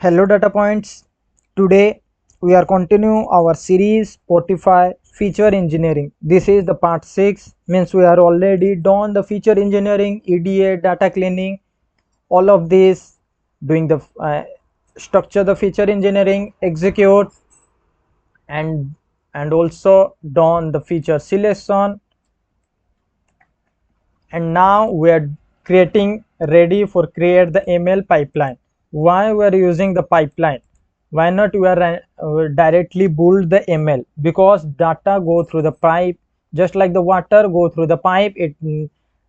Hello data points. Today we are continue our series Spotify feature engineering. This is the part 6, means we are already done the feature engineering, EDA, data cleaning, all of this, doing the structure the feature engineering, execute, and also done the feature selection, and now we are creating ready for create the ML pipeline. Why we are using the pipeline? Why not we are directly build the ML? Because data go through the pipe, just like the water go through the pipe. It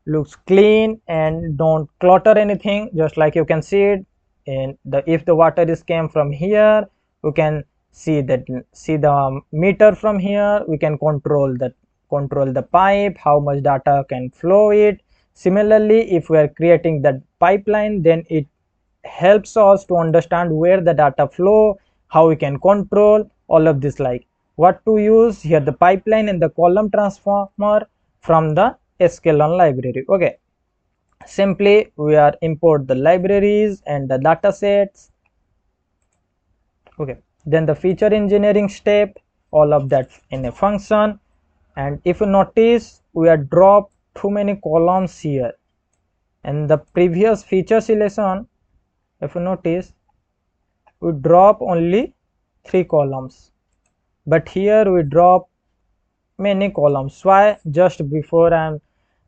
looks clean and don't clutter anything, just like you can see it. And if the water is came from here, we can see the meter from here. We can control the pipe, how much data can flow it. Similarly, if we are creating that pipeline, then it helps us to understand where the data flow, how we can control all of this, like what to use here, the pipeline and the column transformer from the sklearn library. Okay, simply we are import the libraries and the data sets. Okay, then the feature engineering step, all of that in a function. And if you notice, we are drop too many columns here. And the previous feature selection, if you notice, we drop only 3 columns, but here we drop many columns. Why? Just before I am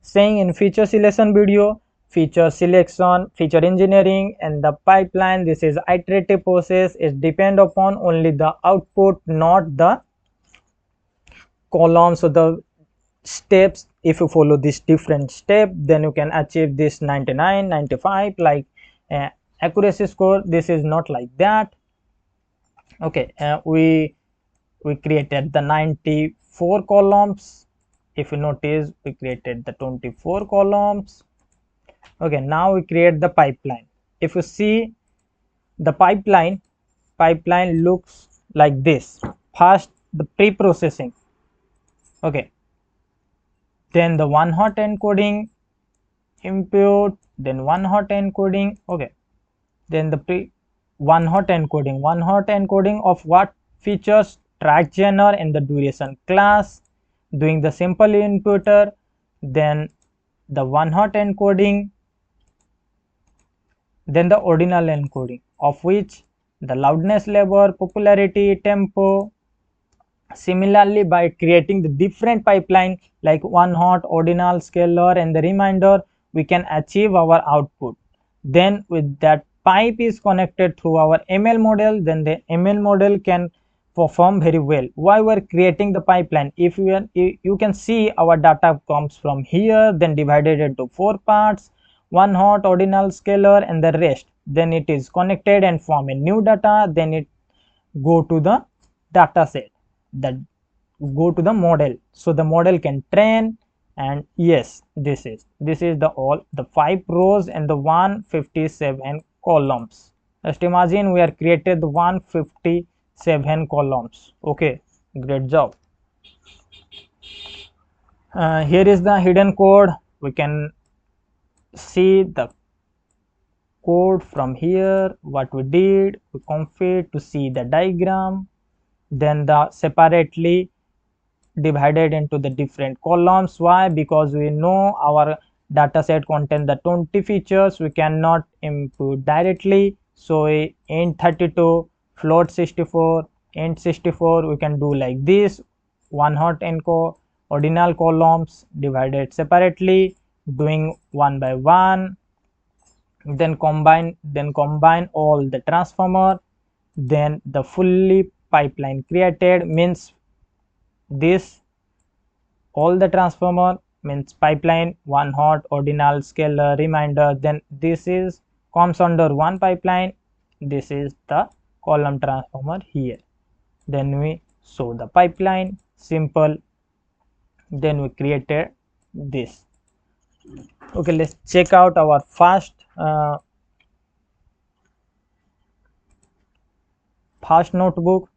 saying in feature selection video, feature selection, feature engineering and the pipeline, this is iterative process. It depend upon only the output, not the columns or the steps. If you follow this different step, then you can achieve this 99, 95 like accuracy score. This is not like that. Okay, we created the 94 columns. If you notice, we created the 24 columns. Okay, now we create the pipeline. If you see the pipeline looks like this. First the pre-processing, okay, then the one hot encoding input, then one hot encoding, okay, then the one hot encoding of what features, track genre and the duration class, doing the simple inputter, then the one hot encoding, then the ordinal encoding of which the loudness level, popularity, tempo. Similarly, by creating the different pipeline like one hot, ordinal, scalar and the reminder, we can achieve our output. Then with that pipe is connected through our ML model, then the ML model can perform very well. Why we are creating the pipeline? If you can see our data comes from here, then divided into 4 parts, one hot, ordinal, scalar and the rest. Then it is connected and form a new data, then it go to the data set, that go to the model, so the model can train. And yes, this is the all the 5 rows and the 157 columns. Just imagine we are created 157 columns. Okay, great job. Here is the hidden code. We can see the code from here. What we did, we config to see the diagram, then the separately divided into the different columns. Why? Because we know our data set contain the 20 features, we cannot input directly, so int 32, float 64, int 64, we can do like this. One hot encode ordinal columns divided separately, doing one by one, then combine all the transformer, then the fully pipeline created, means this all the transformer means pipeline, one hot, ordinal, scalar, reminder, then this is comes under one pipeline. This is the column transformer here. Then we show the pipeline, simple. Then we created this. Okay, let's check out our fast notebook.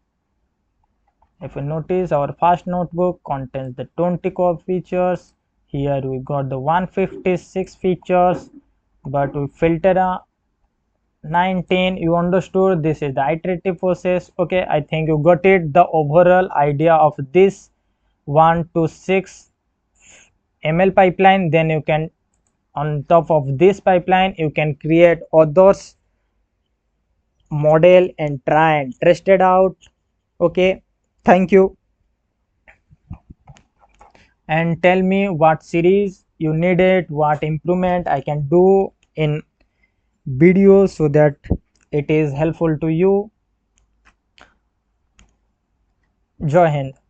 If you notice, our fast notebook contains the 20 core features. Here we got the 156 features, but we filter 19 you understood this is the iterative process. Okay, I think you got it, the overall idea of this 1 to 6 ml pipeline. Then you can, on top of this pipeline, you can create others model and try and test it out. Okay, thank you, and tell me what series you needed, what improvement I can do in video so that it is helpful to you. Jai Hind.